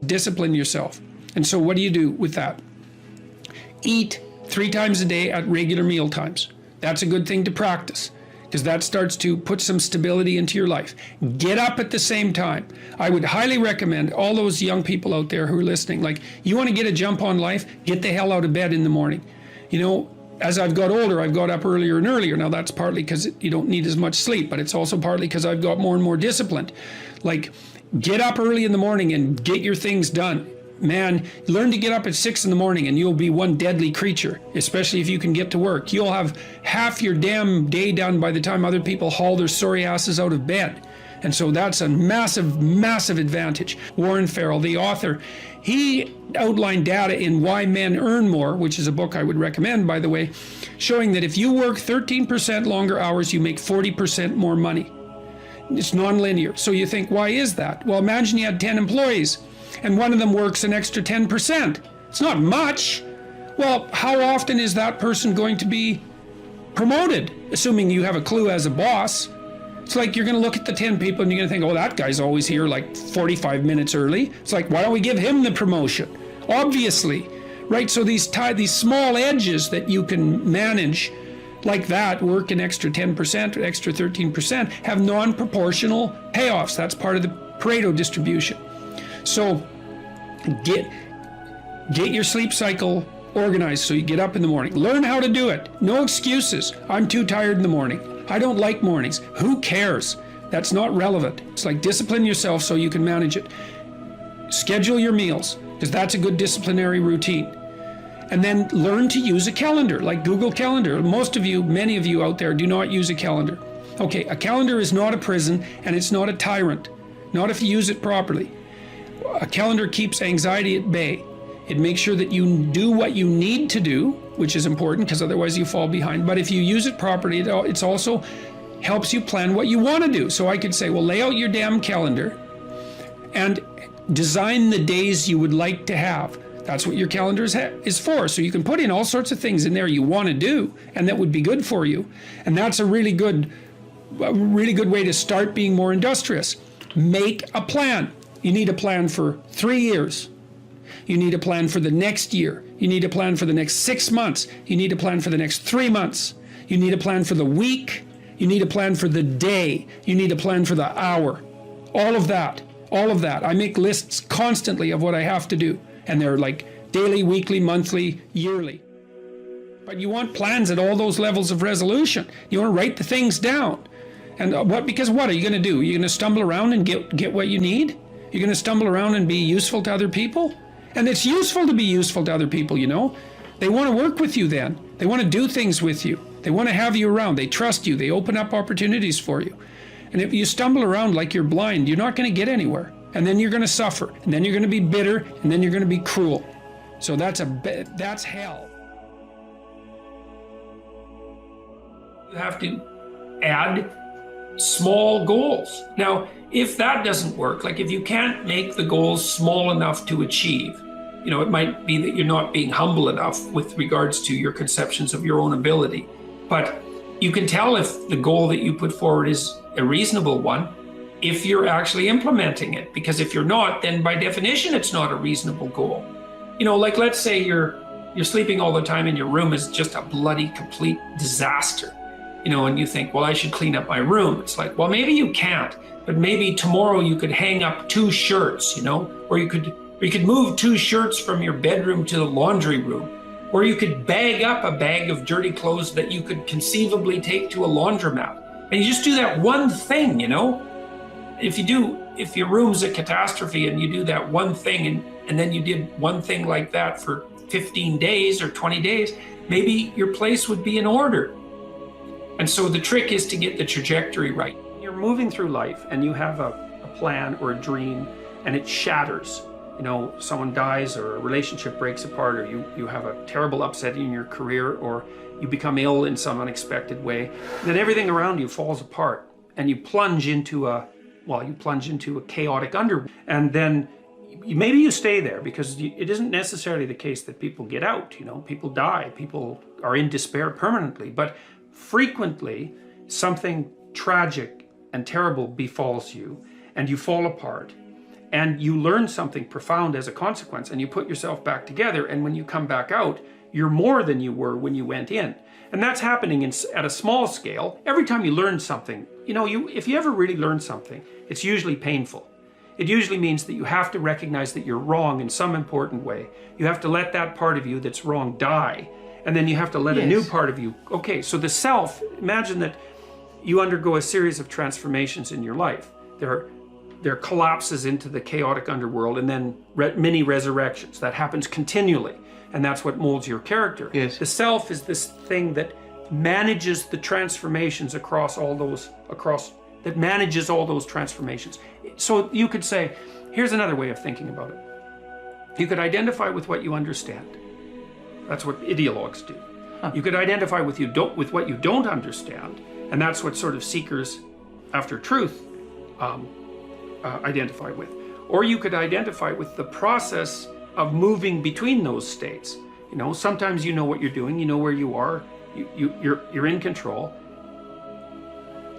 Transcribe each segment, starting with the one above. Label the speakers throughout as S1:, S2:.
S1: discipline yourself. And so what do you do with that? Eat 3 times a day at regular meal times. That's a good thing to practice, because that starts to put some stability into your life. Get up at the same time. I would highly recommend all those young people out there who are listening, like, you want to get a jump on life, get the hell out of bed in the morning. You know, as I've got older, I've got up earlier and earlier. Now that's partly because you don't need as much sleep, but it's also partly because I've got more and more disciplined. Like, get up early in the morning and get your things done. Man, learn to get up at 6 in the morning and you'll be one deadly creature, especially if you can get to work. You'll have half your damn day done by the time other people haul their sorry asses out of bed. And so that's a massive, massive advantage. Warren Farrell, the author, he outlined data in Why Men Earn More, which is a book I would recommend, by the way, showing that if you work 13% longer hours, you make 40% more money. It's nonlinear. So you think, why is that? Well, imagine you had 10 employees and one of them works an extra 10%. It's not much. Well, how often is that person going to be promoted, assuming you have a clue as a boss? It's like you're going to look at the 10 people and you're going to think, oh, that guy's always here like 45 minutes early. It's like, why don't we give him the promotion? Obviously, right? So these small edges that you can manage like that, work an extra 10% or extra 13%, have non-proportional payoffs. That's part of the Pareto distribution. So get your sleep cycle organized so you get up in the morning. Learn how to do it. No excuses. I'm too tired in the morning. I don't like mornings. Who cares? That's not relevant. It's like, discipline yourself so you can manage it. Schedule your meals, because that's a good disciplinary routine. And then learn to use a calendar, like Google Calendar. Most of you, many of you out there, do not use a calendar. Okay, a calendar is not a prison, and it's not a tyrant. Not if you use it properly. A calendar keeps anxiety at bay. It makes sure that you do what you need to do, which is important because otherwise you fall behind. But if you use it properly, it also helps you plan what you want to do. So I could say, well, lay out your damn calendar and design the days you would like to have. That's what your calendar is for. So you can put in all sorts of things in there you want to do and that would be good for you. And that's a really good way to start being more industrious. Make a plan. You need a plan for 3 years. You need a plan for the next year. You need a plan for the next 6 months. You need a plan for the next 3 months. You need a plan for the week. You need a plan for the day. You need a plan for the hour. All of that. I make lists constantly of what I have to do. And they're like daily, weekly, monthly, yearly. But you want plans at all those levels of resolution. You want to write the things down. And because what are you going to do? You're going to stumble around and get what you need? You're going to stumble around and be useful to other people? And it's useful to be useful to other people, you know. They want to work with you then. They want to do things with you. They want to have you around. They trust you. They open up opportunities for you. And if you stumble around like you're blind, you're not going to get anywhere. And then you're going to suffer. And then you're going to be bitter. And then you're going to be cruel. So that's hell. You have to add small goals. Now, if that doesn't work, like if you can't make the goals small enough to achieve, you know, it might be that you're not being humble enough with regards to your conceptions of your own ability. But you can tell if the goal that you put forward is a reasonable one if you're actually implementing it. Because if you're not, then by definition, it's not a reasonable goal. You know, like let's say you're sleeping all the time and your room is just a bloody complete disaster. You know, and you think, well, I should clean up my room. It's like, well, maybe you can't, but maybe tomorrow you could hang up 2 shirts, you know, or you could move 2 shirts from your bedroom to the laundry room, or you could bag up a bag of dirty clothes that you could conceivably take to a laundromat. And you just do that one thing, you know. If your room's a catastrophe and you do that one thing and then you did one thing like that for 15 days or 20 days, maybe your place would be in order. And so the trick is to get the trajectory right. You're moving through life and you have a plan or a dream and it shatters. You know, someone dies or a relationship breaks apart or you have a terrible upset in your career or you become ill in some unexpected way. Then everything around you falls apart and you plunge into a chaotic underworld. And then maybe you stay there because it isn't necessarily the case that people get out. You know, people die, people are in despair permanently, but frequently something tragic and terrible befalls you and you fall apart and you learn something profound as a consequence, and you put yourself back together, and when you come back out, you're more than you were when you went in. And that's happening at a small scale. Every time you learn something, if you ever really learn something, it's usually painful. It usually means that you have to recognize that you're wrong in some important way. You have to let that part of you that's wrong die, and then you have to let a new part of you. Okay, so the self, imagine that you undergo a series of transformations in your life. There are collapses into the chaotic underworld, and then mini resurrections. That happens continually, and that's what molds your character.
S2: Yes.
S1: The self is this thing that manages the transformations that manages all those transformations. So you could say, here's another way of thinking about it. You could identify with what you understand. That's what ideologues do. You could identify with what you don't understand, and that's what sort of seekers after truth identify with. Or you could identify with the process of moving between those states. Sometimes you know what you're doing, you know where you are, you're in control,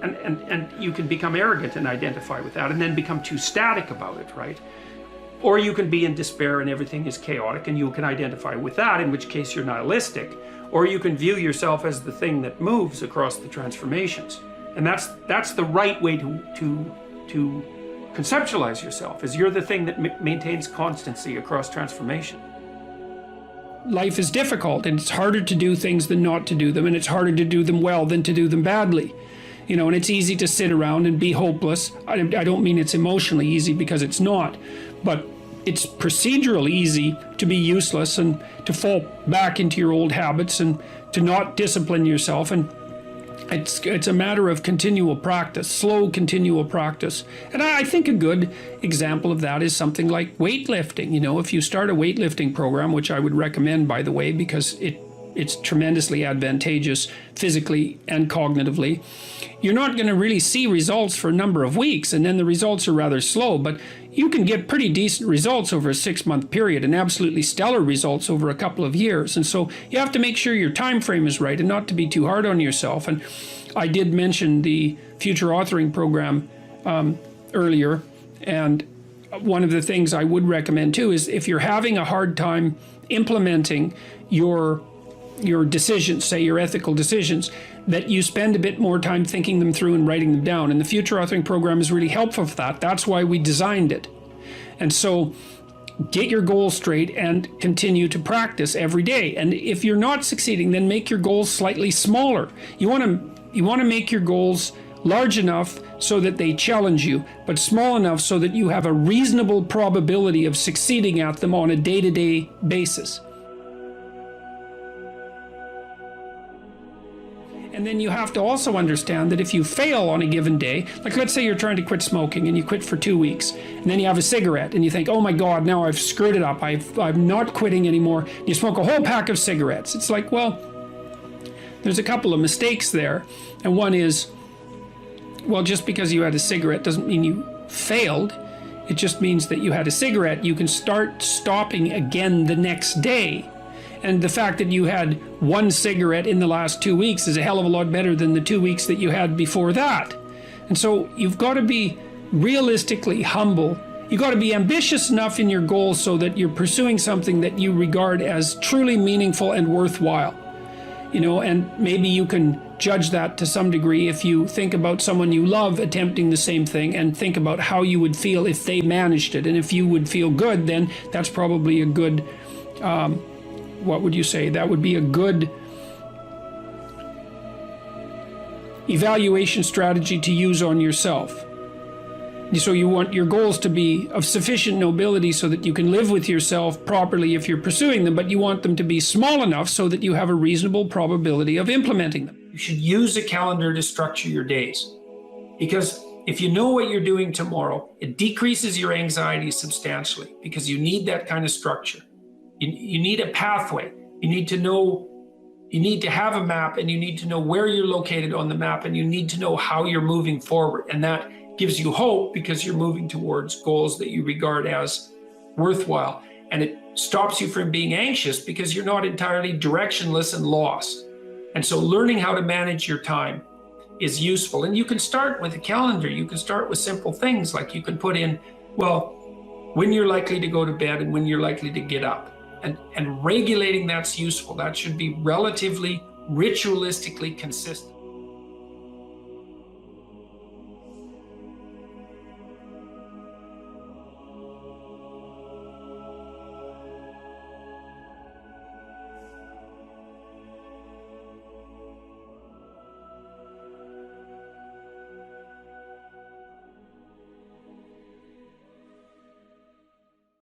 S1: and you can become arrogant and identify with that, and then become too static about it, right? Or you can be in despair and everything is chaotic, and you can identify with that, in which case you're nihilistic. Or you can view yourself as the thing that moves across the transformations, and that's the right way to conceptualize yourself, as you're the thing that maintains constancy across transformation. Life is difficult, and it's harder to do things than not to do them, and it's harder to do them well than to do them badly. And it's easy to sit around and be hopeless. I don't mean it's emotionally easy, because it's not, but it's procedurally easy to be useless and to fall back into your old habits and to not discipline yourself. And it's a matter of continual practice, slow continual practice. And I think a good example of that is something like weightlifting. If you start a weightlifting program, which I would recommend, by the way, because it's tremendously advantageous physically and cognitively, you're not going to really see results for a number of weeks, and then the results are rather slow, but you can get pretty decent results over a 6-month period and absolutely stellar results over a couple of years. And so you have to make sure your time frame is right and not to be too hard on yourself. And I did mention the future authoring program earlier, and one of the things I would recommend too is, if you're having a hard time implementing your decisions, say your ethical decisions, that you spend a bit more time thinking them through and writing them down. And the future authoring program is really helpful for that. That's why we designed it. And so get your goals straight and continue to practice every day. And if you're not succeeding, then make your goals slightly smaller. You want to make your goals large enough so that they challenge you, but small enough so that you have a reasonable probability of succeeding at them on a day-to-day basis. And then you have to also understand that if you fail on a given day, like let's say you're trying to quit smoking and you quit for 2 weeks, and then you have a cigarette and you think, oh my God, now I've screwed it up. I'm not quitting anymore. You smoke a whole pack of cigarettes. It's like, well, there's a couple of mistakes there. And one is, well, just because you had a cigarette doesn't mean you failed. It just means that you had a cigarette. You can start stopping again the next day. And the fact that you had one cigarette in the last 2 weeks is a hell of a lot better than the 2 weeks that you had before that. And so you've got to be realistically humble. You've got to be ambitious enough in your goals so that you're pursuing something that you regard as truly meaningful and worthwhile. And maybe you can judge that to some degree if you think about someone you love attempting the same thing, and think about how you would feel if they managed it. And if you would feel good, then that's probably a good what would you say? That would be a good evaluation strategy to use on yourself. So you want your goals to be of sufficient nobility so that you can live with yourself properly if you're pursuing them, but you want them to be small enough so that you have a reasonable probability of implementing them. You should use a calendar to structure your days, because if you know what you're doing tomorrow, it decreases your anxiety substantially, because you need that kind of structure. You need a pathway. You need to know, you need to have a map, and you need to know where you're located on the map, and you need to know how you're moving forward. And that gives you hope, because you're moving towards goals that you regard as worthwhile. And it stops you from being anxious, because you're not entirely directionless and lost. And so learning how to manage your time is useful. And you can start with a calendar. You can start with simple things like you can put in, well, when you're likely to go to bed and when you're likely to get up. And regulating that's useful. That should be relatively ritualistically consistent.